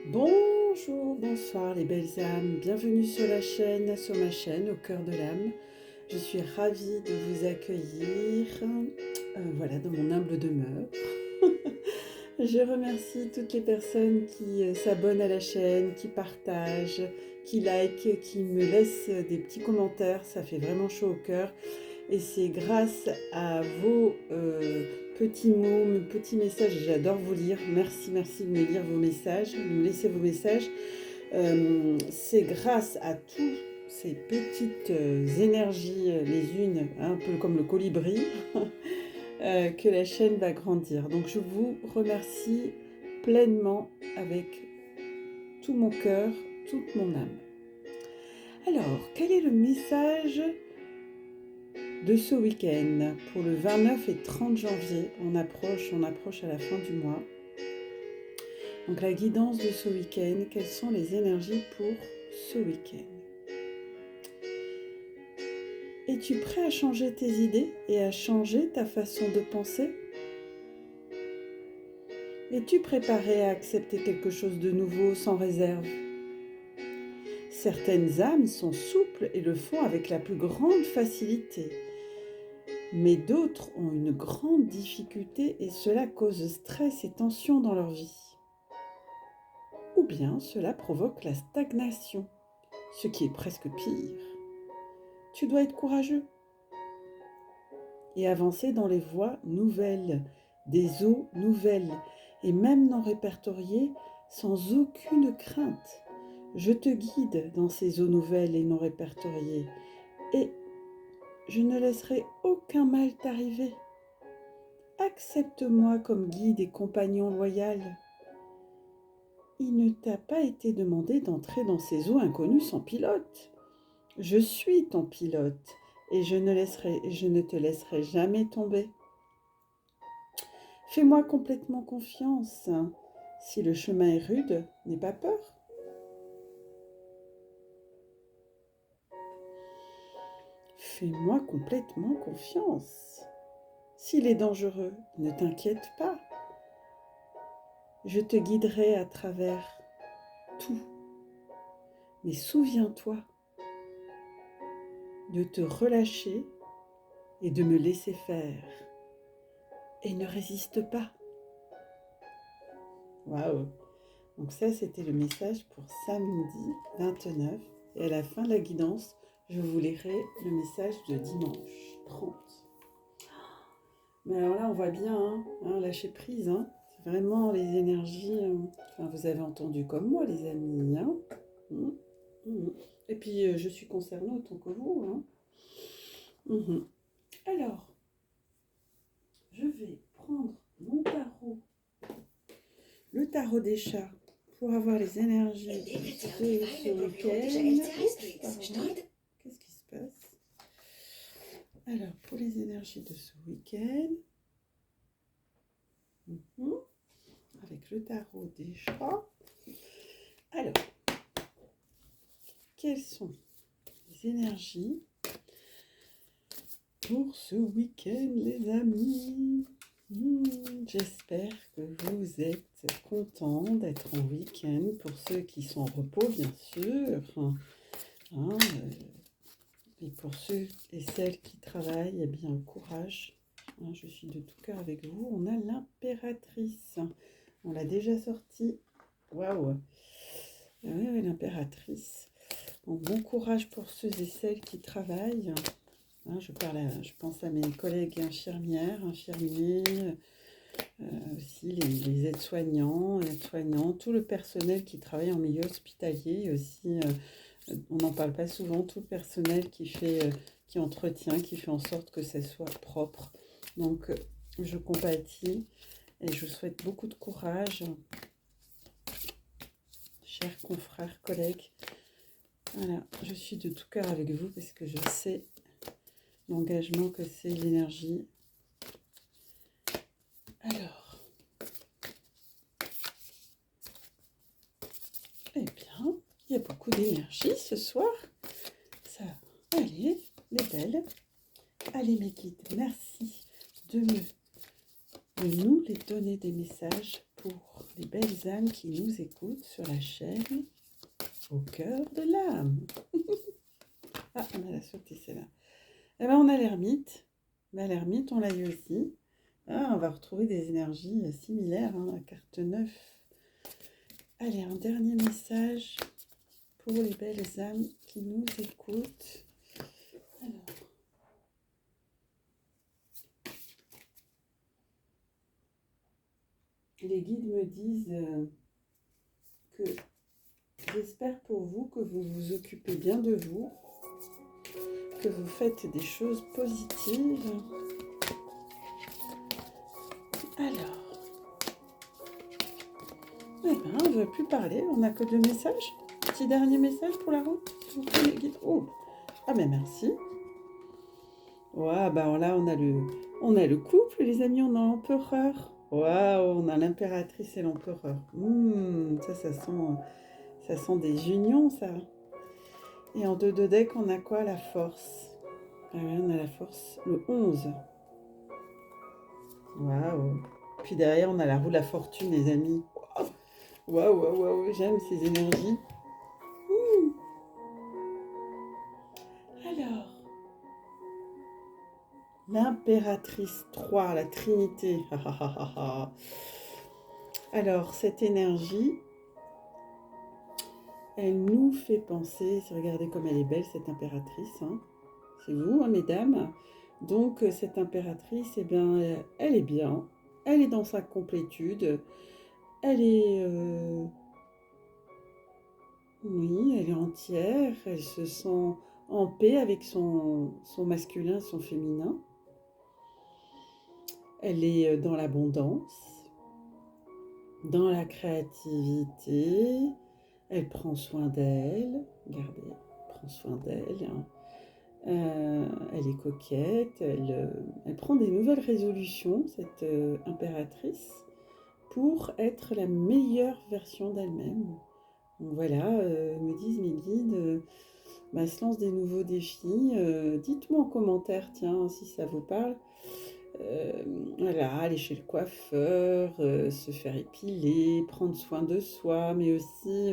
Bonjour, bonsoir les belles âmes, bienvenue sur ma chaîne Au cœur de l'âme. Je suis ravie de vous accueillir voilà, dans mon humble demeure. Je remercie toutes les personnes qui s'abonnent à la chaîne, qui partagent, qui likent, qui me laissent des petits commentaires, ça fait vraiment chaud au cœur. Et c'est grâce à vos petits mots, petits messages, j'adore vous lire. Merci, merci de me lire vos messages, de me laisser vos messages. C'est grâce à toutes ces petites énergies, les unes, un peu comme le colibri, que la chaîne va grandir. Donc je vous remercie pleinement avec tout mon cœur, toute mon âme. Alors, quel est le message de ce week-end pour le 29 et 30 janvier? On approche à la fin du mois. Donc la guidance de ce week-end, quelles sont les énergies pour ce week-end? Es-tu prêt à changer tes idées et à changer ta façon de penser? Es-tu préparé à accepter quelque chose de nouveau sans réserve? Certaines âmes sont souples et le font avec la plus grande facilité. Mais d'autres ont une grande difficulté et cela cause stress et tension dans leur vie. Ou bien cela provoque la stagnation, ce qui est presque pire. Tu dois être courageux et avancer dans les voies nouvelles, des eaux nouvelles, et même non répertoriées, sans aucune crainte. Je te guide dans ces eaux nouvelles et non répertoriées, et je ne laisserai aucun mal t'arriver. Accepte-moi comme guide et compagnon loyal. Il ne t'a pas été demandé d'entrer dans ces eaux inconnues sans pilote. Je suis ton pilote et je ne te laisserai jamais tomber. Fais-moi complètement confiance. Si le chemin est rude, n'aie pas peur. Fais-moi complètement confiance. S'il est dangereux, ne t'inquiète pas. Je te guiderai à travers tout. Mais souviens-toi de te relâcher et de me laisser faire. Et ne résiste pas. Waouh! Donc ça, c'était le message pour samedi 29. Et à la fin de la guidance, je vous lirai le message de dimanche 30. Mais alors là, on voit bien, lâcher prise. C'est vraiment les énergies. Enfin, vous avez entendu comme moi, les amis. Et puis, je suis concernée autant que vous. Alors, je vais prendre mon tarot, le tarot des chats, pour avoir les énergies de ce week-end. Qu'est-ce qui se passe? Alors, pour les énergies de ce week-end, avec le tarot des chats. Alors, quelles sont les énergies pour ce week-end, les amis? J'espère que vous êtes contents d'être en week-end, pour ceux qui sont en repos, bien sûr. Et pour ceux et celles qui travaillent, eh bien, courage. Je suis de tout cœur avec vous. On a l'impératrice. On l'a déjà sortie. Waouh! Oui, l'impératrice. Donc, bon courage pour ceux et celles qui travaillent. Je pense à mes collègues infirmières, infirmiers, aussi les aides-soignants, tout le personnel qui travaille en milieu hospitalier, aussi, on n'en parle pas souvent, tout le personnel qui entretient, qui fait en sorte que ça soit propre. Donc, je compatis et je vous souhaite beaucoup de courage, chers confrères, collègues. Voilà, je suis de tout cœur avec vous parce que je sais l'engagement que c'est, l'énergie. Alors, eh bien, il y a beaucoup d'énergie ce soir. Ça, allez, les belles. Allez, mes guides, merci de nous les donner des messages pour les belles âmes qui nous écoutent sur la chaîne Au cœur de l'âme. Ah, on a la sauté, celle-là. Eh bien, on a l'ermite. Ben, l'ermite, on l'a eu aussi. Ah, on va retrouver des énergies similaires, hein, la carte 9. Allez, un dernier message pour les belles âmes qui nous écoutent. Alors. Les guides me disent que j'espère pour vous que vous vous occupez bien de vous, que vous faites des choses positives. Alors, eh ben, on ne veut plus parler, on n'a que 2 messages. Petit dernier message pour la route, s'il vous plaît, les guides. Oh, ah mais merci. Ouais, bah là on a le couple, les amis, on a l'empereur. Waouh, on a l'impératrice et l'empereur. Ça sent des unions, ça. Et en 2 de deck, on a quoi? La force. Ah ouais, on a la force, le 11. Waouh. Puis derrière, on a la roue de la fortune, les amis. Waouh, waouh, waouh, j'aime ces énergies. Alors, l'impératrice 3, la Trinité. Alors, cette énergie, elle nous fait penser, regardez comme elle est belle, cette impératrice. Hein. C'est vous, hein, mesdames. Donc, cette impératrice, eh bien, elle est bien. Elle est dans sa complétude. Elle est... oui, elle est entière. Elle se sent en paix avec son masculin, son féminin. Elle est dans l'abondance, dans la créativité. Elle prend soin d'elle. Regardez, elle prend soin d'elle. Hein. Elle est coquette. Elle prend des nouvelles résolutions, cette impératrice, pour être la meilleure version d'elle-même. Donc voilà, me disent mes guides, se lance des nouveaux défis. Dites-moi en commentaire, tiens, si ça vous parle. Voilà, aller chez le coiffeur, se faire épiler, prendre soin de soi, mais aussi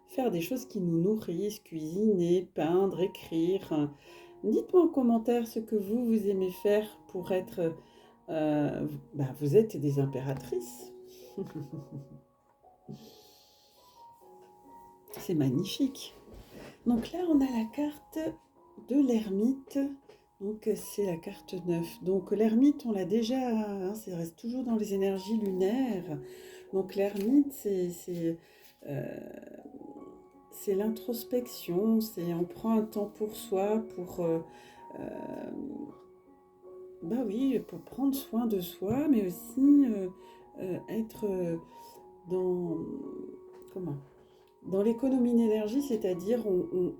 faire des choses qui nous nourrissent, cuisiner, peindre, écrire. Dites-moi en commentaire ce que vous aimez faire pour être... vous êtes des impératrices. C'est magnifique. Donc là, on a la carte de l'ermite. Donc c'est la carte 9. Donc l'ermite, on l'a déjà, hein, ça reste toujours dans les énergies lunaires. Donc l'ermite, c'est l'introspection, c'est on prend un temps pour soi, pour prendre soin de soi, mais aussi être dans, comment, dans l'économie d'énergie, c'est-à-dire on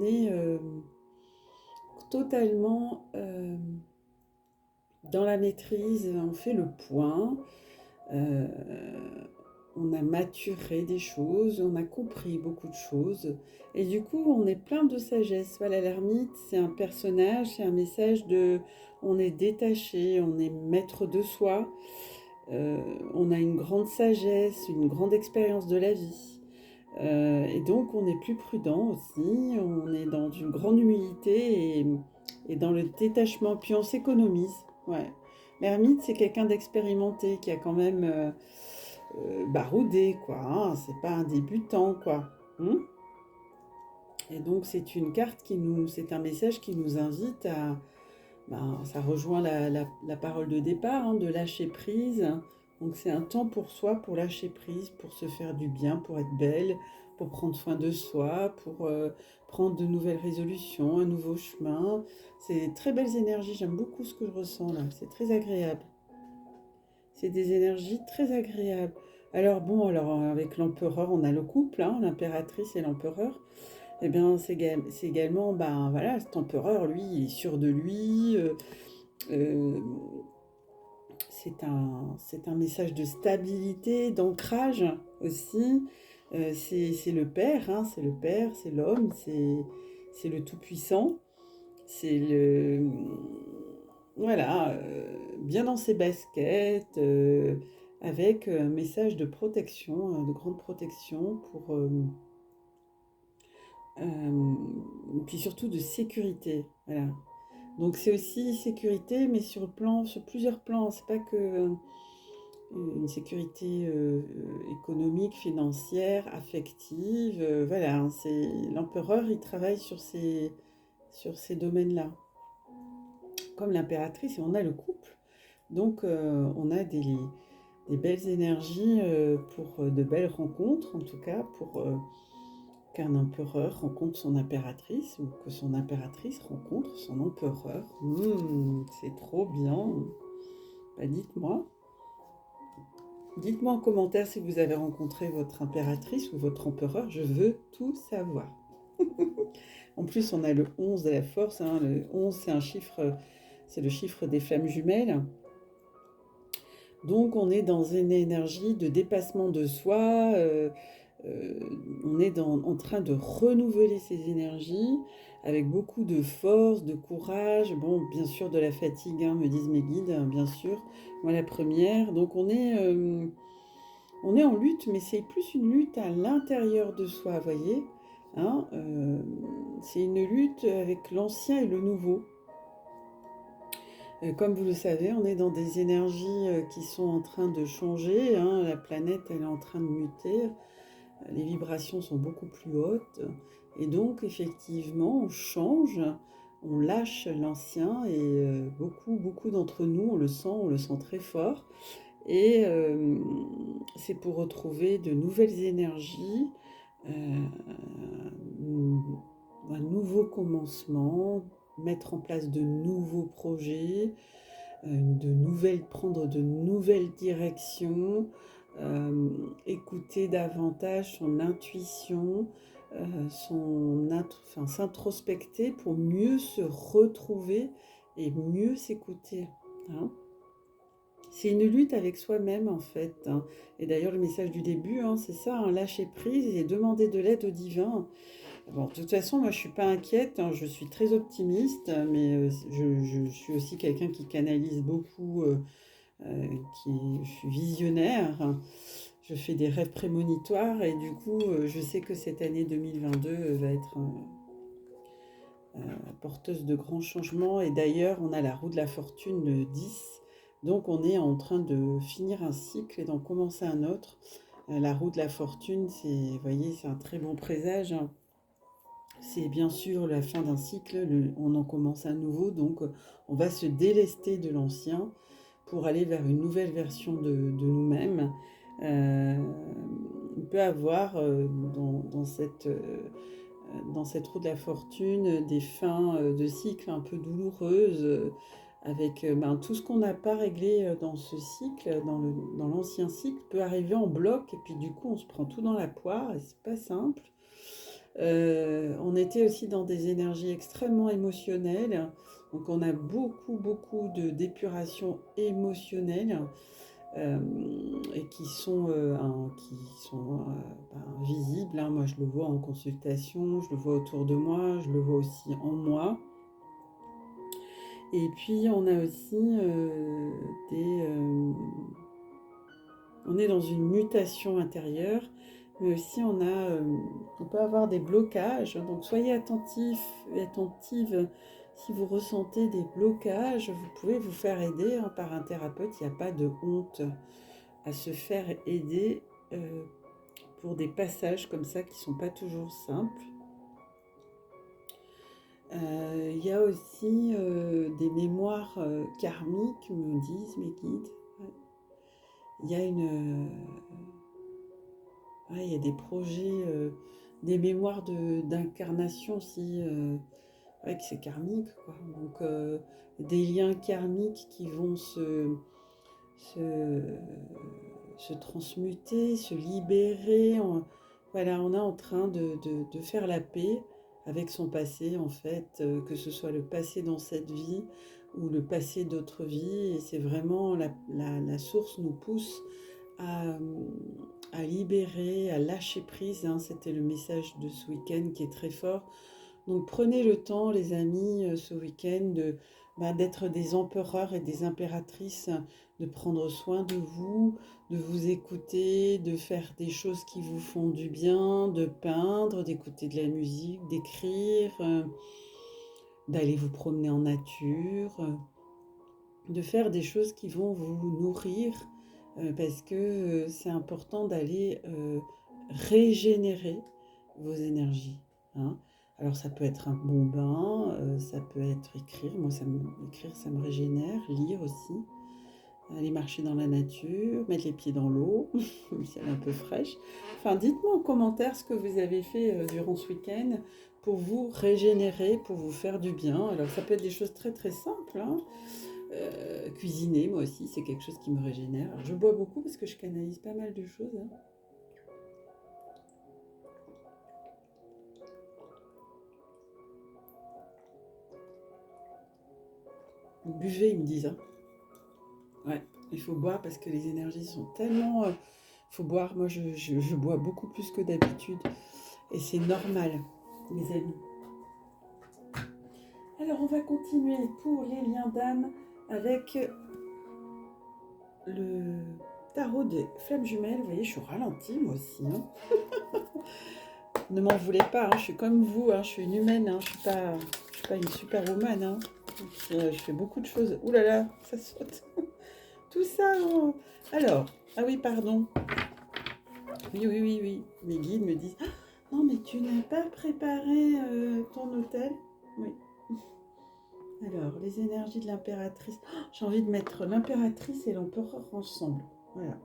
est totalement dans la maîtrise, on fait le point, euh, on a maturé des choses, on a compris beaucoup de choses, et du coup on est plein de sagesse. Voilà, l'ermite, c'est un personnage, c'est un message de... On est détaché, on est maître de soi, on a une grande sagesse, une grande expérience de la vie. Et donc on est plus prudent aussi, on est dans une grande humilité et dans le détachement, puis on s'économise. Ouais. L'ermite, c'est quelqu'un d'expérimenté qui a quand même baroudé, quoi. Hein. C'est pas un débutant, quoi. Et donc c'est une carte c'est un message qui nous invite à, ça rejoint la parole de départ, hein, de lâcher prise. Donc c'est un temps pour soi, pour lâcher prise, pour se faire du bien, pour être belle, pour prendre soin de soi, pour prendre de nouvelles résolutions, un nouveau chemin. C'est très belles énergies, j'aime beaucoup ce que je ressens là, c'est très agréable. C'est des énergies très agréables. Alors bon, avec l'empereur, on a le couple, hein, l'impératrice et l'empereur. Eh bien, c'est également, voilà, cet empereur, lui, il est sûr de lui. Euh, c'est un message de stabilité, d'ancrage aussi. C'est le père, hein, c'est le père, c'est l'homme, c'est le tout-puissant. C'est le... Voilà, bien dans ses baskets, avec un message de protection, de grande protection puis surtout de sécurité. Voilà. Donc c'est aussi sécurité, mais sur plusieurs plans. C'est pas que une sécurité économique, financière, affective. Voilà, c'est l'empereur, il travaille sur ces domaines-là. Comme l'impératrice, et on a le couple. Donc on a des belles énergies pour de belles rencontres, en tout cas pour qu'un empereur rencontre son impératrice ou que son impératrice rencontre son empereur. C'est trop bien. Bah, dites-moi. Dites-moi en commentaire si vous avez rencontré votre impératrice ou votre empereur. Je veux tout savoir. En plus, on a le 11 de la force. Hein. Le 11, c'est le chiffre des flammes jumelles. Donc, on est dans une énergie de dépassement de soi. On est en train de renouveler ces énergies avec beaucoup de force, de courage. Bon, bien sûr, de la fatigue, hein, me disent mes guides, hein, bien sûr. Moi, la première. Donc, on est en lutte, mais c'est plus une lutte à l'intérieur de soi, voyez. Hein, c'est une lutte avec l'ancien et le nouveau. Comme vous le savez, on est dans des énergies qui sont en train de changer. Hein, la planète, elle est en train de muter. Les vibrations sont beaucoup plus hautes. Et donc, effectivement, on change, on lâche l'ancien. Et beaucoup d'entre nous, on le sent très fort. Et c'est pour retrouver de nouvelles énergies, un nouveau commencement, mettre en place de nouveaux projets, prendre de nouvelles directions, écouter davantage son intuition, s'introspecter pour mieux se retrouver et mieux s'écouter. Hein. C'est une lutte avec soi-même en fait. Hein. Et d'ailleurs le message du début, hein, c'est ça, hein, lâcher prise et demander de l'aide au divin. Bon, de toute façon, moi je suis pas inquiète, hein, je suis très optimiste, mais je suis aussi quelqu'un qui canalise beaucoup, je suis visionnaire. Je fais des rêves prémonitoires et du coup, je sais que cette année 2022 va être porteuse de grands changements. Et d'ailleurs, on a la roue de la fortune le 10. Donc, on est en train de finir un cycle et d'en commencer un autre. La roue de la fortune, vous voyez, c'est un très bon présage. Hein. C'est bien sûr la fin d'un cycle, on en commence un nouveau. Donc, on va se délester de l'ancien pour aller vers une nouvelle version de nous-mêmes. On peut avoir dans cette roue de la fortune des fins de cycle un peu douloureuses, avec tout ce qu'on n'a pas réglé dans ce cycle, dans l'ancien cycle, peut arriver en bloc, et puis du coup on se prend tout dans la poire, et c'est pas simple. On était aussi dans des énergies extrêmement émotionnelles, donc on a beaucoup de d'épuration émotionnelle, et qui sont visibles. Hein. Moi, je le vois en consultation, je le vois autour de moi, je le vois aussi en moi. Et puis, on a aussi on est dans une mutation intérieure, mais aussi on peut avoir des blocages. Donc, soyez attentifs et attentives. Si vous ressentez des blocages, vous pouvez vous faire aider par un thérapeute. Il n'y a pas de honte à se faire aider pour des passages comme ça qui ne sont pas toujours simples. Il y a aussi des mémoires karmiques, me disent mes guides. Ouais. Il y a il y a des projets, des mémoires d'incarnation aussi, que c'est karmique, quoi. Donc des liens karmiques qui vont se transmuter, se libérer. Voilà, on est en train de faire la paix avec son passé, en fait, que ce soit le passé dans cette vie ou le passé d'autres vies. Et c'est vraiment la source nous pousse à libérer, à lâcher prise. Hein. C'était le message de ce week-end qui est très fort. Donc prenez le temps, les amis, ce week-end, d'être des empereurs et des impératrices, de prendre soin de vous écouter, de faire des choses qui vous font du bien, de peindre, d'écouter de la musique, d'écrire, d'aller vous promener en nature, de faire des choses qui vont vous nourrir, parce que c'est important d'aller régénérer vos énergies, hein. Alors ça peut être un bon bain, ça peut être écrire, moi écrire ça me régénère, lire aussi, aller marcher dans la nature, mettre les pieds dans l'eau, si elle est un peu fraîche. Enfin, dites-moi en commentaire ce que vous avez fait durant ce week-end pour vous régénérer, pour vous faire du bien. Alors ça peut être des choses très très simples, hein. Cuisiner, moi aussi, c'est quelque chose qui me régénère. Alors, je bois beaucoup parce que je canalise pas mal de choses, hein. Buvez, ils me disent, hein. Ouais, il faut boire parce que les énergies sont tellement... Il faut boire. Moi, je bois beaucoup plus que d'habitude. Et c'est normal, mes amis. Alors, on va continuer pour les liens d'âme avec le tarot des flammes jumelles. Vous voyez, je suis ralentie, moi aussi, hein. Ne m'en voulez pas, hein, je suis comme vous, hein, je suis une humaine, hein, je suis pas une superwoman, hein. Je fais beaucoup de choses. Ouh là là, ça saute. Tout ça. Oh. Alors, ah oui, pardon. Oui. Mes guides me disent, ah, non, mais tu n'as pas préparé ton hôtel. Oui. Alors, les énergies de l'impératrice. Oh, j'ai envie de mettre l'impératrice et l'empereur ensemble. Voilà.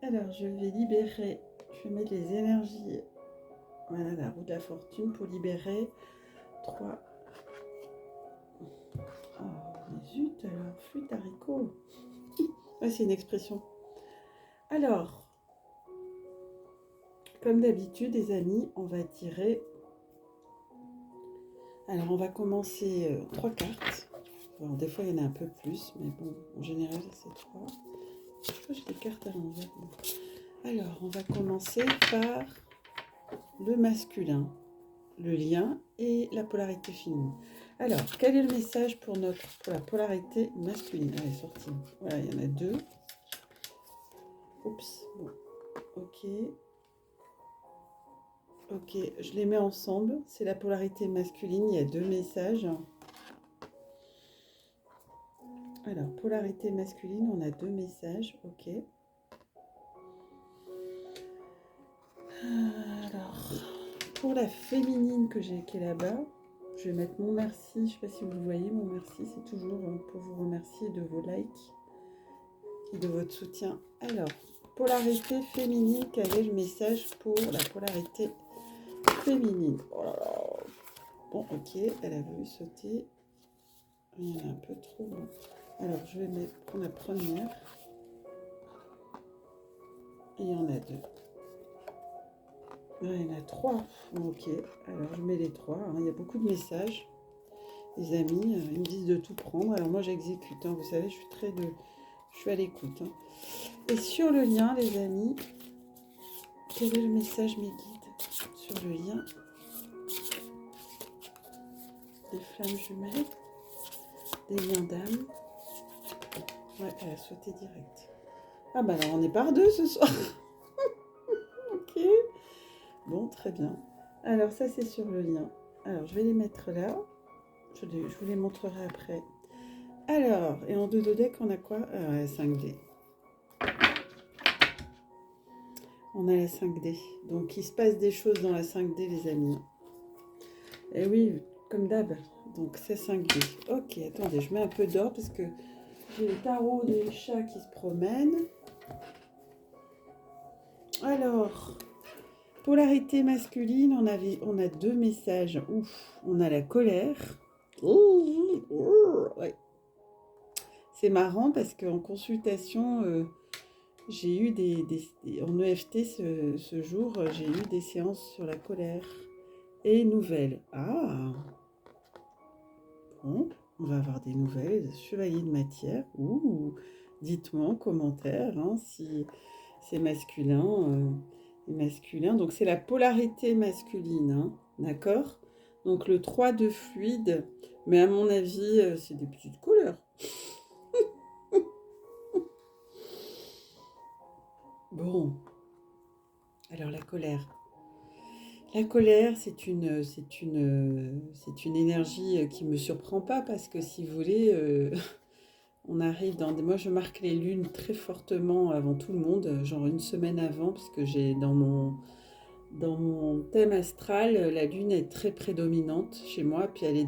Alors, je vais libérer, je vais mettre les énergies, voilà, la roue de la fortune pour libérer 3. Oh, mais zut, alors, flûte haricot. Ah, c'est une expression. Alors, comme d'habitude, les amis, on va tirer. Alors, on va commencer 3 cartes. Alors, des fois, il y en a un peu plus, mais bon, en général, c'est 3. Je crois que j'ai des cartes à l'envers. Alors, on va commencer par le masculin, le lien et la polarité féminine. Alors, quel est le message pour la polarité masculine? Elle est sortie. Voilà, il y en a 2. Oups, bon, ok. Ok, je les mets ensemble. C'est la polarité masculine, il y a 2 messages. Alors, polarité masculine, on a 2 messages, ok. Alors, pour la féminine qui est là-bas, je vais mettre mon merci. Je ne sais pas si vous le voyez, mon merci, c'est toujours pour vous remercier de vos likes et de votre soutien. Alors, polarité féminine, quel est le message pour la polarité féminine? Oh là là. Bon, ok, elle a voulu sauter. Il y en a un peu trop. Bon. Alors, je vais prendre la première. Et il y en a 2. Il y en a 3. Ok, alors je mets les 3. Hein. Il y a beaucoup de messages. Les amis, ils me disent de tout prendre. Alors moi, j'exécute. Hein. Vous savez, je suis à l'écoute. Hein. Et sur le lien, les amis, quel est le message, mes guides, sur le lien des flammes jumelles, des liens d'âme? Ouais, elle a sauté direct. Ah bah alors, on est par 2 ce soir. Ok. Bon, très bien. Alors ça, c'est sur le lien. Alors, je vais les mettre là. Je vous les montrerai après. Alors, et en 2 deck, on a quoi? La 5D. On a la 5D. Donc, il se passe des choses dans la 5D, les amis. Et oui, comme d'hab. Donc, c'est 5D. Ok, attendez, je mets un peu d'or parce que j'ai le tarot des chats qui se promènent. Alors, polarité masculine, on a 2 messages. Ouf, on a la colère. Ouais. C'est marrant parce qu'en consultation, j'ai eu en EFT ce jour, j'ai eu des séances sur la colère et nouvelles. Ah, bon, on va avoir des nouvelles, chevalier de matière. Ouh, dites-moi en commentaire hein, si c'est masculin. Masculin, donc c'est la polarité masculine, hein, d'accord? Donc le 3 de fluide, mais à mon avis, c'est des petites couleurs. Bon, alors la colère. La colère, c'est une énergie qui me surprend pas parce que si vous voulez, on arrive dans des... Moi, je marque les lunes très fortement avant tout le monde, genre une semaine avant, parce que j'ai dans mon thème astral, la lune est très prédominante chez moi, puis elle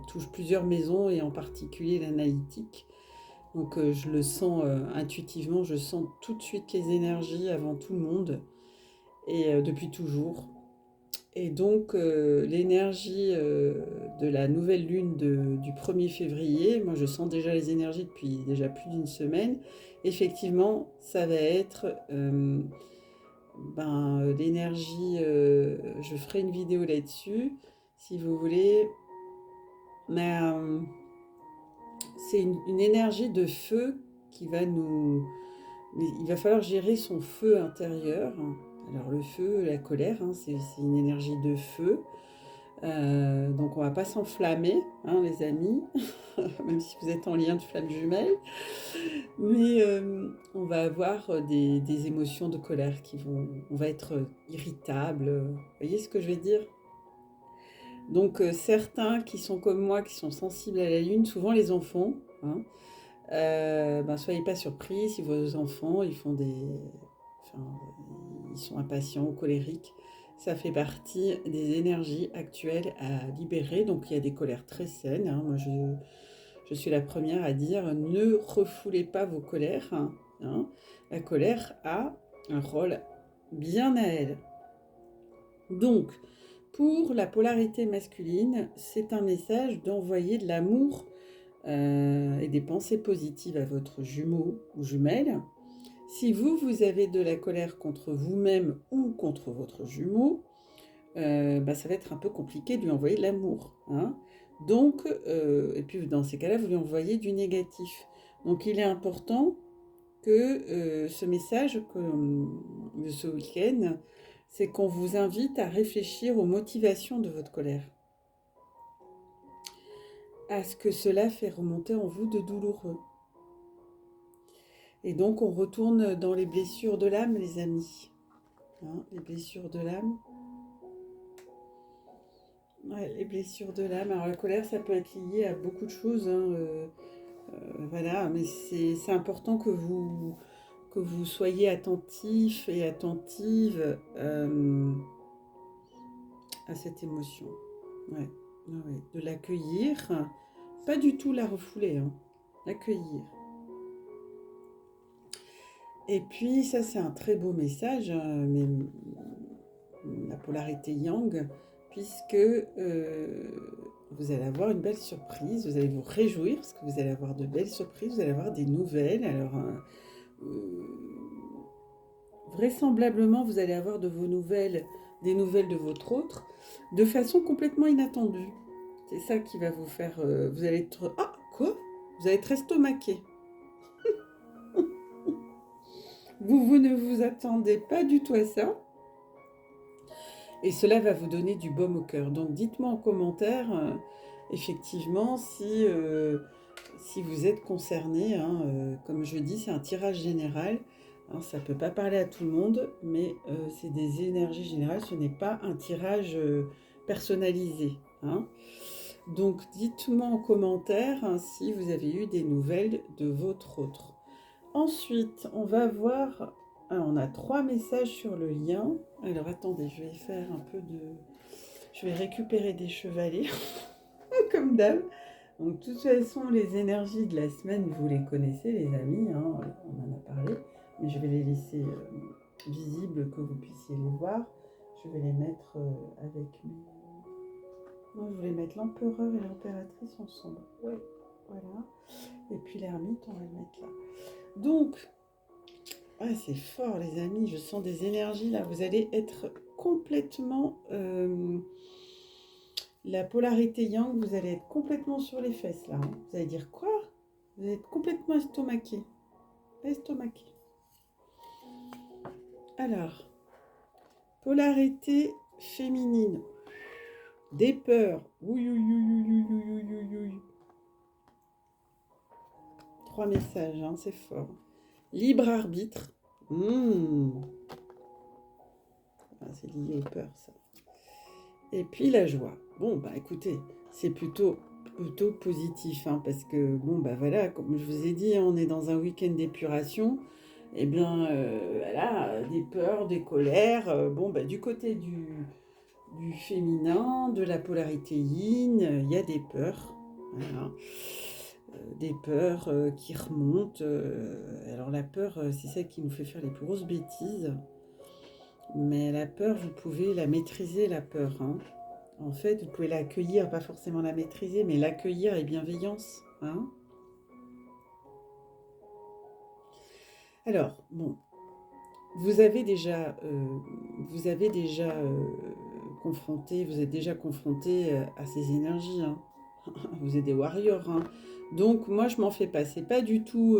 touche plusieurs maisons et en particulier l'analytique. Donc je le sens intuitivement, je sens tout de suite les énergies avant tout le monde et depuis toujours. Et donc l'énergie de la nouvelle lune du 1er février, moi je sens déjà les énergies depuis déjà plus d'une semaine. Effectivement, ça va être l'énergie, je ferai une vidéo là-dessus si vous voulez, mais c'est une énergie de feu qui va nous... Mais il va falloir gérer son feu intérieur. Alors le feu, la colère, c'est une énergie de feu. Donc on va pas s'enflammer, les amis, même si vous êtes en lien de flamme jumelle. Mais on va avoir des émotions de colère on va être irritable. Vous voyez ce que je vais dire? Donc certains qui sont comme moi, qui sont sensibles à la lune, souvent les enfants, soyez pas surpris si vos enfants enfin, ils sont impatients ou colériques. Ça fait partie des énergies actuelles à libérer. Donc il y a des colères très saines. Moi je suis la première à dire ne refoulez pas vos colères. La colère a un rôle bien à elle. Donc pour la polarité masculine, c'est un message d'envoyer de l'amour et des pensées positives à votre jumeau ou jumelle. Si vous avez de la colère contre vous-même ou contre votre jumeau, ça va être un peu compliqué de lui envoyer de l'amour. Donc, et puis dans ces cas-là, vous lui envoyez du négatif. Donc il est important que ce message de ce week-end, c'est qu'on vous invite à réfléchir aux motivations de votre colère, à ce que cela fait remonter en vous de douloureux. Et donc on retourne dans les blessures de l'âme, les amis. Les blessures de l'âme. Ouais, les blessures de l'âme. Alors la colère, ça peut être lié à beaucoup de choses. Voilà, mais c'est important que vous soyez attentif et attentive à cette émotion. Ouais, ouais. De l'accueillir, pas du tout la refouler, l'accueillir. Et puis ça c'est un très beau message, mais la polarité yang, puisque vous allez avoir une belle surprise, vous allez vous réjouir parce que vous allez avoir de belles surprises, vous allez avoir des nouvelles. Alors vraisemblablement vous allez avoir de vos nouvelles, des nouvelles de votre autre, de façon complètement inattendue. C'est ça qui va vous faire, vous allez être, ah quoi? Vous allez être estomaqué. Vous ne vous attendez pas du tout à ça. Et cela va vous donner du baume au cœur. Donc dites-moi en commentaire, effectivement, si vous êtes concerné. Comme je dis, c'est un tirage général. Ça ne peut pas parler à tout le monde, mais c'est des énergies générales. Ce n'est pas un tirage personnalisé. Donc dites-moi en commentaire si vous avez eu des nouvelles de votre autre. Ensuite, on va voir... Alors, on a 3 messages sur le lien. Alors, attendez, je vais faire un peu de... Je vais récupérer des chevalets, comme d'hab. Donc, de toute façon, les énergies de la semaine, vous les connaissez, les amis. On en a parlé. Mais je vais les laisser visibles, que vous puissiez les voir. Je vais les mettre avec mes... Non, je voulais mettre l'empereur et l'impératrice ensemble. Ouais, voilà. Et puis l'ermite, on va le mettre là. Donc... c'est fort les amis, je sens des énergies là, vous allez être complètement, la polarité yang, vous allez être complètement sur les fesses là, vous allez dire quoi? Vous allez être complètement estomaqué. Alors, polarité féminine, des peurs. Oui, oui, oui, oui, oui, oui, oui, oui, oui. 3 messages, hein, c'est fort. Libre arbitre. Ah, c'est lié aux peurs, ça. Et puis la joie. Bon, bah écoutez, c'est plutôt positif, hein, parce que, bon, bah voilà, comme je vous ai dit, on est dans un week-end d'épuration. Eh bien, voilà, des peurs, des colères. Bon, bah du côté du féminin, de la polarité yin, il y a des peurs. Voilà. Des peurs qui remontent. Alors la peur, c'est celle qui nous fait faire les plus grosses bêtises. Mais la peur, vous pouvez la maîtriser, la peur, hein. En fait, vous pouvez l'accueillir, pas forcément la maîtriser, mais l'accueillir avec bienveillance, hein. Alors, bon, vous avez déjà, confronté, vous êtes déjà confronté à ces énergies, hein. Vous êtes des warriors, hein. Donc moi je m'en fais pas. C'est pas du tout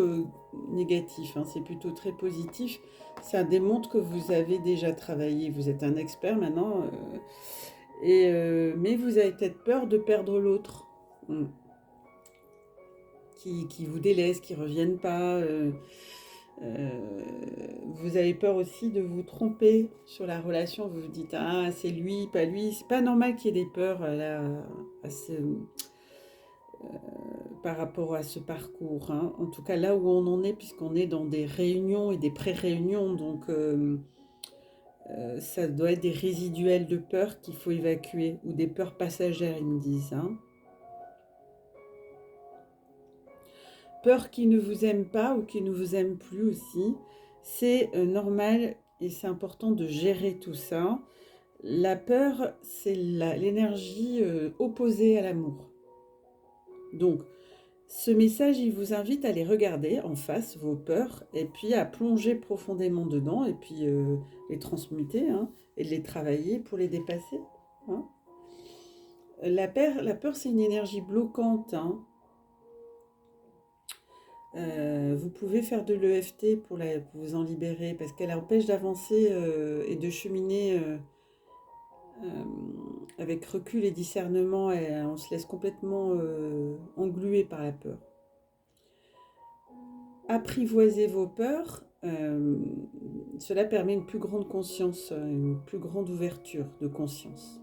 négatif, hein. C'est plutôt très positif. Ça démontre que vous avez déjà travaillé. Vous êtes un expert maintenant. Mais vous avez peut-être peur de perdre l'autre. Mm. Qui vous délaisse, qui ne revienne pas. Euh, vous avez peur aussi de vous tromper sur la relation. Vous vous dites, ah, c'est lui, pas lui. C'est pas normal qu'il y ait des peurs là, par rapport à ce parcours, hein. En tout cas, là où on en est, puisqu'on est dans des réunions et des pré-réunions, donc ça doit être des résiduels de peur qu'il faut évacuer, ou des peurs passagères, ils me disent, hein. Peur qui ne vous aime pas ou qui ne vous aime plus aussi, c'est normal et c'est important de gérer tout ça. La peur, c'est l'énergie opposée à l'amour. Donc, ce message, il vous invite à les regarder en face, vos peurs, et puis à plonger profondément dedans, et puis les transmuter, hein, et de les travailler pour les dépasser, hein. La peur, c'est une énergie bloquante, hein. Vous pouvez faire de l'EFT pour vous en libérer, parce qu'elle empêche d'avancer et de cheminer euh, avec recul et discernement, et on se laisse complètement engluer par la peur. Apprivoiser vos peurs, cela permet une plus grande conscience, une plus grande ouverture de conscience.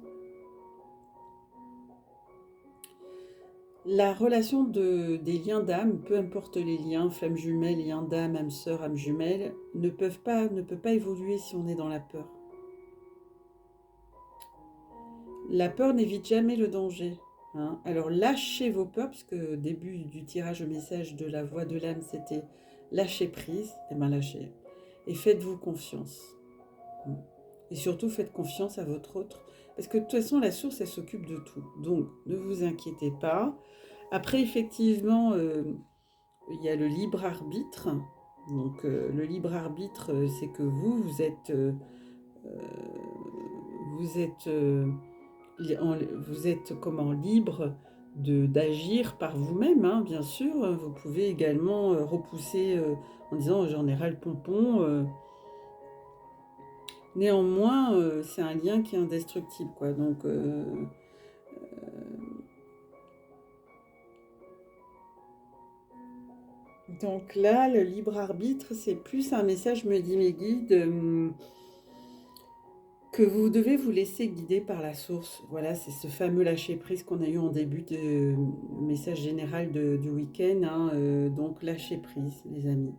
La relation des liens d'âme, peu importe les liens, flammes jumelles, liens d'âme, âme sœur, âme jumelle, ne peut pas évoluer si on est dans la peur. La peur n'évite jamais le danger, hein. Alors lâchez vos peurs, puisque au début du tirage au message de la voix de l'âme, c'était lâcher prise, et bien lâchez. Et faites-vous confiance. Et surtout, faites confiance à votre autre. Parce que de toute façon, la source, elle s'occupe de tout. Donc, ne vous inquiétez pas. Après, effectivement, il y a le libre arbitre. Donc, le libre arbitre, c'est que vous êtes comment, libre d'agir par vous-même, hein, bien sûr. Vous pouvez également repousser en disant j'en ai ras le pompon. Néanmoins, c'est un lien qui est indestructible, quoi. Donc là, le libre arbitre, c'est plus un message, me dit mes guides, que vous devez vous laisser guider par la source. Voilà, c'est ce fameux lâcher-prise qu'on a eu en début de message général du week-end, hein, donc lâcher-prise, les amis.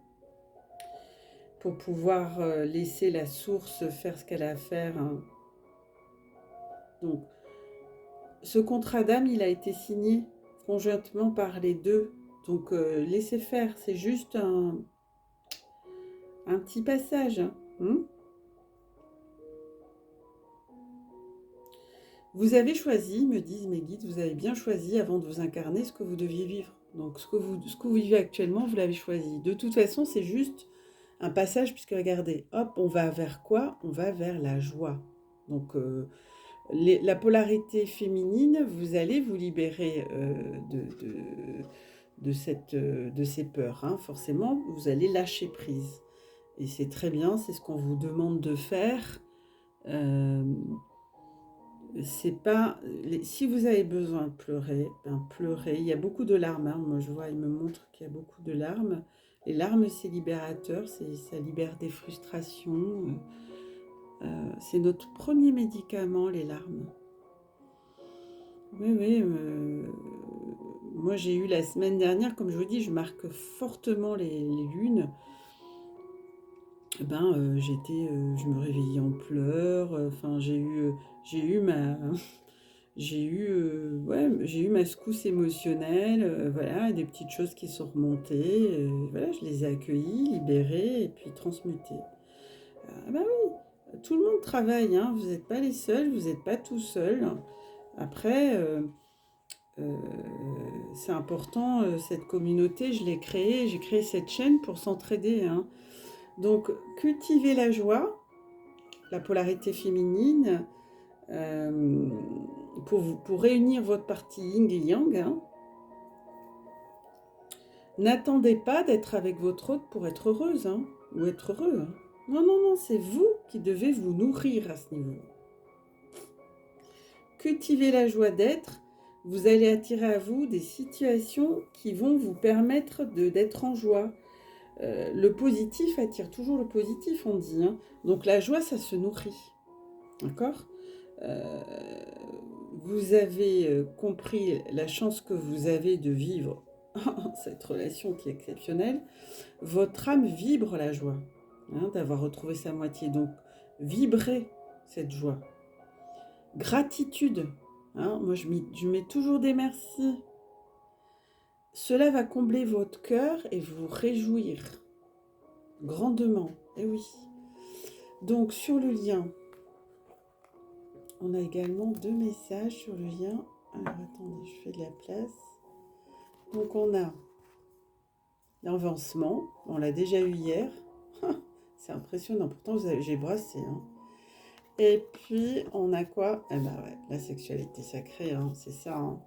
Pour pouvoir laisser la source faire ce qu'elle a à faire, hein. Donc, ce contrat d'âme, il a été signé conjointement par les deux. Donc, laissez faire, c'est juste un petit passage, hein. Vous avez choisi, me disent mes guides, vous avez bien choisi avant de vous incarner ce que vous deviez vivre. Donc ce que vous vivez actuellement, vous l'avez choisi. De toute façon, c'est juste un passage, puisque regardez, hop, on va vers quoi? On va vers la joie. Donc la polarité féminine, vous allez vous libérer de ces peurs, hein. Forcément, vous allez lâcher prise. Et c'est très bien, c'est ce qu'on vous demande de faire. c'est pas... Si vous avez besoin de pleurer, ben pleurez. Il y a beaucoup de larmes, hein. Moi, je vois, il me montre qu'il y a beaucoup de larmes. Les larmes, c'est libérateur, ça libère des frustrations. C'est notre premier médicament, les larmes. Oui, oui. Moi, j'ai eu la semaine dernière, comme je vous dis, je marque fortement les lunes. Ben, je me réveillais en pleurs. Enfin, j'ai eu ma, ouais, j'ai eu ma secousse émotionnelle. Voilà, des petites choses qui sont remontées. Voilà, je les ai accueillies, libérées et puis transmutées. Ah bah oui, tout le monde travaille, hein. Vous n'êtes pas les seuls, vous n'êtes pas tout seul. Après, euh, c'est important, cette communauté, je l'ai créée, j'ai créé cette chaîne pour s'entraider, hein. Donc, cultivez la joie, la polarité féminine, euh, pour réunir votre partie yin et yang, hein. N'attendez pas d'être avec votre hôte pour être heureuse, hein, ou être heureux, hein. Non, non, non, c'est vous qui devez vous nourrir à ce niveau. Cultivez la joie d'être, vous allez attirer à vous des situations qui vont vous permettre d'être en joie. Le positif attire toujours le positif, on dit, hein. Donc la joie, ça se nourrit. D'accord. Euh, Vous avez compris la chance que vous avez de vivre cette relation qui est exceptionnelle. Votre âme vibre la joie, hein, d'avoir retrouvé sa moitié. Donc, vibrez cette joie. Gratitude. Hein, moi, je mets toujours des merci. Cela va combler votre cœur et vous réjouir grandement. Eh oui. Donc, sur le lien, on a également 2 messages sur le lien. Alors, attendez, je fais de la place. Donc, on a l'avancement. On l'a déjà eu hier. C'est impressionnant. Pourtant, j'ai brassé, hein. Et puis, on a quoi? Eh ben ouais, la sexualité sacrée, hein, c'est ça, hein.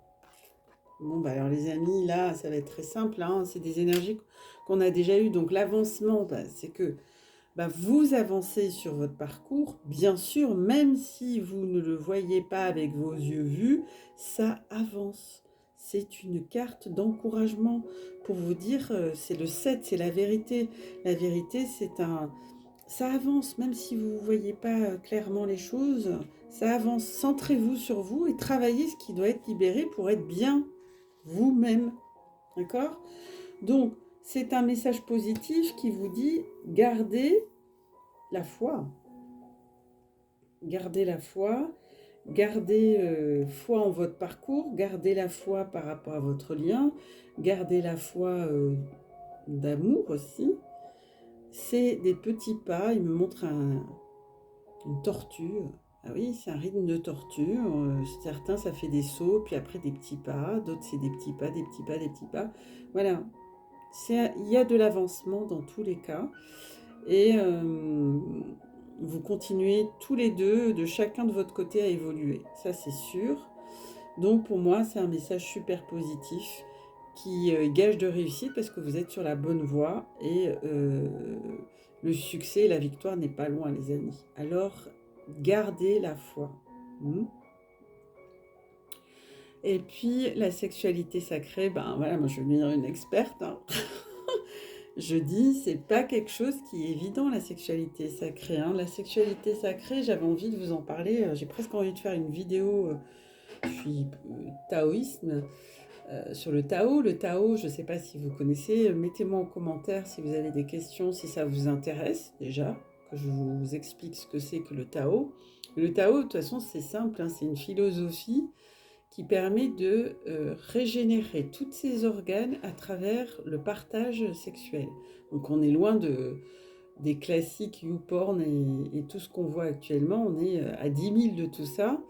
Bon, bah alors les amis, là, ça va être très simple, hein. C'est des énergies qu'on a déjà eues. Donc, l'avancement, bah, c'est que bah, vous avancez sur votre parcours. Bien sûr, même si vous ne le voyez pas avec vos yeux vus, ça avance. C'est une carte d'encouragement pour vous dire, c'est le 7, c'est la vérité. La vérité, ça avance, même si vous ne voyez pas clairement les choses, ça avance. Centrez-vous sur vous et travaillez ce qui doit être libéré pour être bien vous-même. D'accord? Donc, c'est un message positif qui vous dit gardez la foi. Gardez la foi. Gardez foi en votre parcours. Gardez la foi par rapport à votre lien. Gardez la foi d'amour aussi. C'est des petits pas. Il me montre une tortue. Ah oui, c'est un rythme de tortue. Certains, ça fait des sauts, puis après des petits pas. D'autres, c'est des petits pas, des petits pas, des petits pas. Voilà. Il y a de l'avancement dans tous les cas. Et vous continuez tous les deux, de chacun de votre côté, à évoluer. Ça, c'est sûr. Donc, pour moi, c'est un message super positif qui gage de réussite parce que vous êtes sur la bonne voie et le succès et la victoire n'est pas loin, les amis. Alors, gardez la foi. Et puis, la sexualité sacrée, ben voilà, moi je vais devenir une experte, hein. Je dis, c'est pas quelque chose qui est évident, la sexualité sacrée, hein. La sexualité sacrée, j'avais envie de vous en parler. J'ai presque envie de faire une vidéo. Je suis taoïsme, sur le Tao. Le Tao, je ne sais pas si vous connaissez. Mettez-moi en commentaire si vous avez des questions, si ça vous intéresse déjà, que je vous explique ce que c'est que le Tao. Le Tao, de toute façon, c'est simple, hein, c'est une philosophie qui permet de régénérer tous ces organes à travers le partage sexuel. Donc on est loin des classiques YouPorn et tout ce qu'on voit actuellement. On est à 10 000 de tout ça.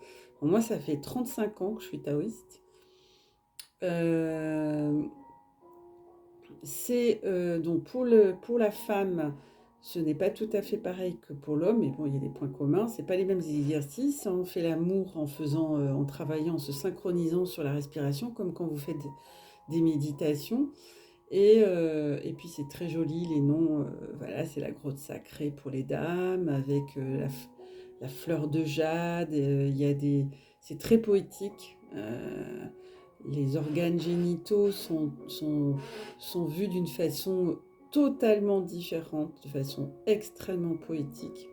Bon, moi, ça fait 35 ans que je suis taoïste. Donc pour la femme, ce n'est pas tout à fait pareil que pour l'homme, mais bon, il y a des points communs. C'est pas les mêmes exercices. On fait l'amour en travaillant, en se synchronisant sur la respiration, comme quand vous faites des méditations. Et puis c'est très joli, les noms. Voilà, c'est la grotte sacrée pour les dames, avec la fleur de jade, il y a c'est très poétique. Les organes génitaux sont vus d'une façon totalement différente, de façon extrêmement poétique.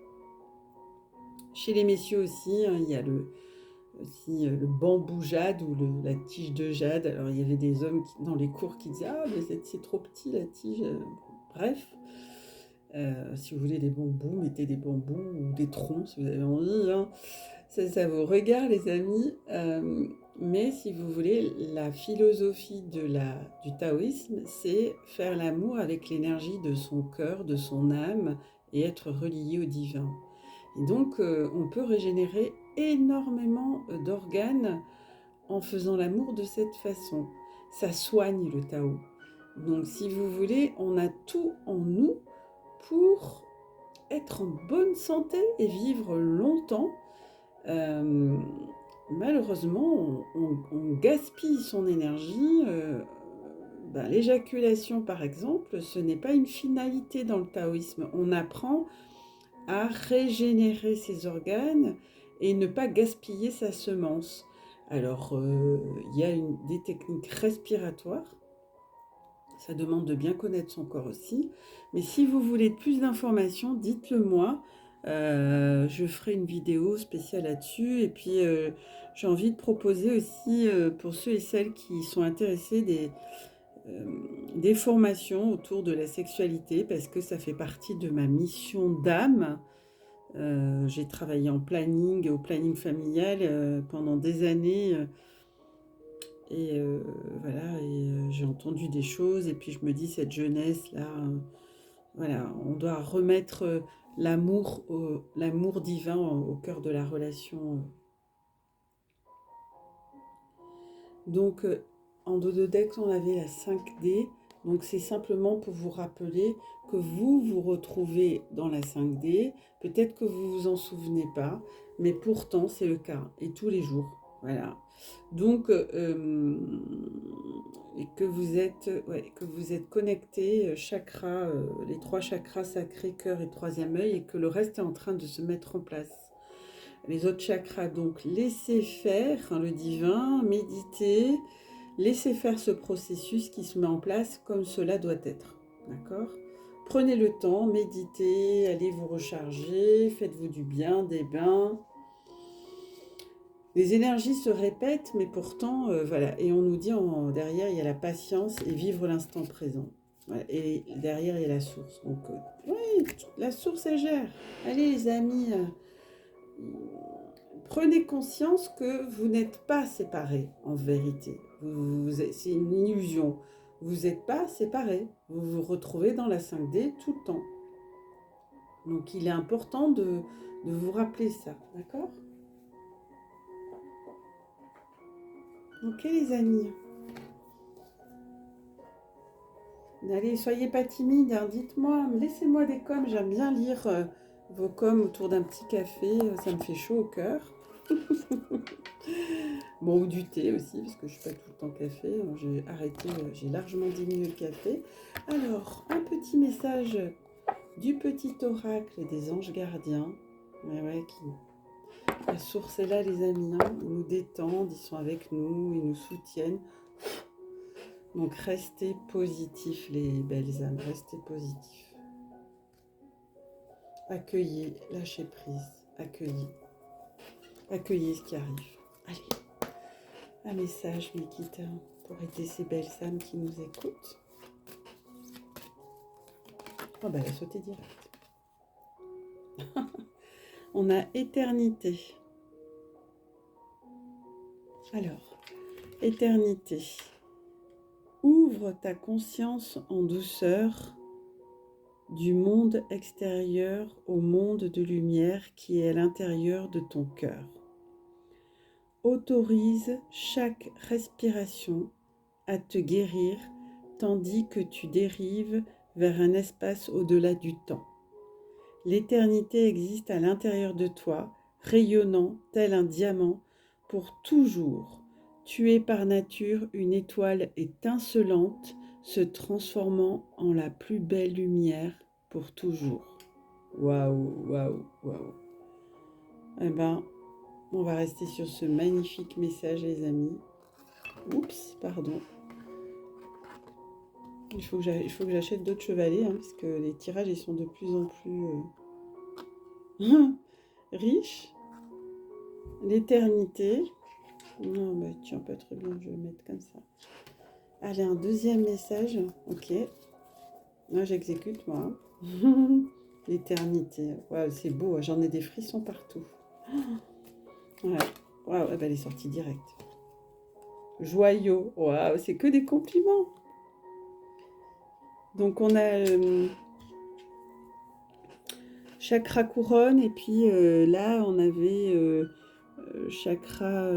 Chez les messieurs aussi, hein, il y a aussi le bambou jade ou la tige de jade. Alors il y avait des hommes dans les cours qui disaient ah mais c'est trop petit la tige. Bref, si vous voulez des bambous, mettez des bambous ou des troncs si vous avez envie. Hein. Ça vous regarde les amis. Mais si vous voulez, la philosophie du taoïsme, c'est faire l'amour avec l'énergie de son cœur, de son âme et être relié au divin. Et donc, on peut régénérer énormément d'organes en faisant l'amour de cette façon. Ça soigne le Tao. Donc, si vous voulez, on a tout en nous pour être en bonne santé et vivre longtemps. Malheureusement, on gaspille son énergie. L'éjaculation, par exemple, ce n'est pas une finalité dans le taoïsme. On apprend à régénérer ses organes et ne pas gaspiller sa semence. Alors, il y a des techniques respiratoires. Ça demande de bien connaître son corps aussi. Mais si vous voulez plus d'informations, dites-le moi. Je ferai une vidéo spéciale là-dessus. Et puis, j'ai envie de proposer aussi, pour ceux et celles qui sont intéressés, des formations autour de la sexualité, parce que ça fait partie de ma mission d'âme. J'ai travaillé au planning familial pendant des années. Voilà, j'ai entendu des choses. Et puis je me dis, cette jeunesse-là, voilà, on doit remettre l'amour divin au cœur de la relation. Donc, en Dododex, on avait la 5D. Donc, c'est simplement pour vous rappeler que vous vous retrouvez dans la 5D. Peut-être que vous ne vous en souvenez pas, mais pourtant, c'est le cas. Et tous les jours. Voilà. Donc, et que vous êtes connecté, chakra, les 3 chakras sacrés, cœur et 3e œil, et que le reste est en train de se mettre en place. Les autres chakras, donc, laissez faire le divin, méditez, laissez faire ce processus qui se met en place comme cela doit être. D'accord ? Prenez le temps, méditez, allez vous recharger, faites-vous du bien, des bains. Les énergies se répètent, mais pourtant, voilà. Et on nous dit derrière, il y a la patience et vivre l'instant présent. Voilà. Et derrière, il y a la source. Donc, oui, la source, elle gère. Allez, les amis, prenez conscience que vous n'êtes pas séparés, en vérité. C'est une illusion. Vous n'êtes pas séparés. Vous vous retrouvez dans la 5D tout le temps. Donc, il est important de vous rappeler ça. D'accord ? Ok les amis. Allez, soyez pas timides, hein. Dites-moi, laissez-moi des coms, j'aime bien lire vos coms autour d'un petit café, ça me fait chaud au cœur. Bon, ou du thé aussi, parce que je suis pas tout le temps café, j'ai arrêté, j'ai largement diminué le café. Alors, un petit message du petit oracle des anges gardiens. La source est là les amis, hein. Ils nous détendent, ils sont avec nous, ils nous soutiennent. Donc restez positifs les belles âmes, restez positifs. Accueillez, lâchez prise, accueillez. Accueillez ce qui arrive. Allez, un message Mikita pour aider ces belles âmes qui nous écoutent. Oh ben elle a sauté direct. On a éternité. Alors, éternité. Ouvre ta conscience en douceur du monde extérieur au monde de lumière qui est à l'intérieur de ton cœur. Autorise chaque respiration à te guérir tandis que tu dérives vers un espace au-delà du temps. L'éternité existe à l'intérieur de toi, rayonnant tel un diamant pour toujours. Tu es par nature une étoile étincelante, se transformant en la plus belle lumière pour toujours. Waouh, waouh, waouh. Eh ben, on va rester sur ce magnifique message, les amis. Oups, pardon. Il faut que j'achète d'autres chevalets, hein, parce que les tirages, ils sont de plus en plus riches. L'éternité. Non, mais tiens, pas très bien, je vais le mettre comme ça. Allez, un deuxième message. Ok. Là, j'exécute, moi. L'éternité. Waouh, c'est beau, j'en ai des frissons partout. Ouais. Waouh, elle est sortie directe. Joyau. Waouh, c'est que des compliments. Donc, on a chakra couronne, et puis là, on avait chakra.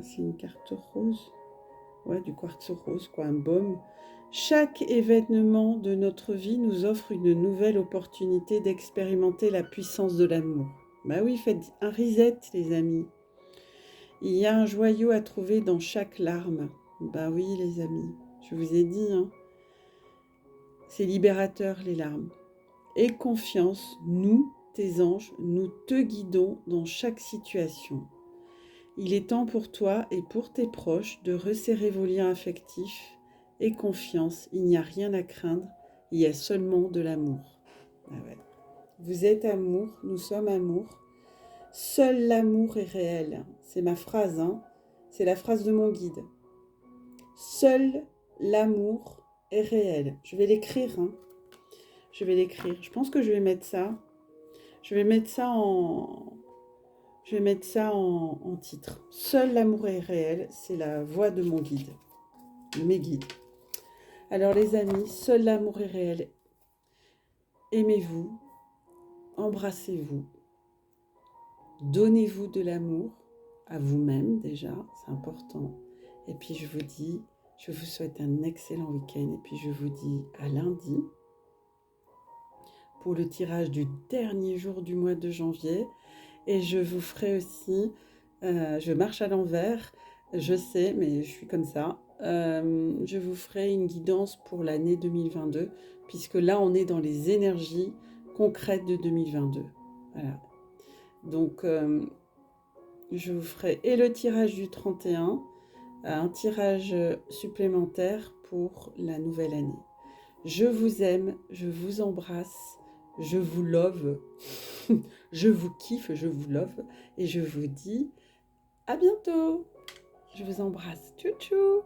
C'est une carte rose. Ouais, du quartz rose, quoi, un baume. Chaque événement de notre vie nous offre une nouvelle opportunité d'expérimenter la puissance de l'amour. Bah oui, faites un reset, les amis. Il y a un joyau à trouver dans chaque larme. Bah oui, les amis, je vous ai dit, hein. C'est libérateur, les larmes. Aie confiance, nous, tes anges, nous te guidons dans chaque situation. Il est temps pour toi et pour tes proches de resserrer vos liens affectifs. Aie confiance, il n'y a rien à craindre, il y a seulement de l'amour. Ah ouais. Vous êtes amour, nous sommes amour. Seul l'amour est réel. C'est ma phrase, hein. C'est la phrase de mon guide. Seul l'amour est réel. Je vais l'écrire, hein. Je vais l'écrire. Je pense que je vais mettre ça. Je vais mettre ça en titre. Seul l'amour est réel, c'est la voix de mon guide, de mes guides. Alors les amis, seul l'amour est réel. Aimez-vous, embrassez-vous, donnez-vous de l'amour à vous-même déjà, c'est important. Et puis je vous souhaite un excellent week-end. Et puis je vous dis à lundi pour le tirage du dernier jour du mois de janvier. Et je vous ferai aussi, je marche à l'envers, je sais, mais je suis comme ça. Je vous ferai une guidance pour l'année 2022, puisque là, on est dans les énergies concrètes de 2022. Voilà. Donc, je vous ferai et le tirage du 31, un tirage supplémentaire pour la nouvelle année. Je vous aime, je vous embrasse, je vous love, je vous kiffe, je vous love, et je vous dis à bientôt. Je vous embrasse. Tchou tchou.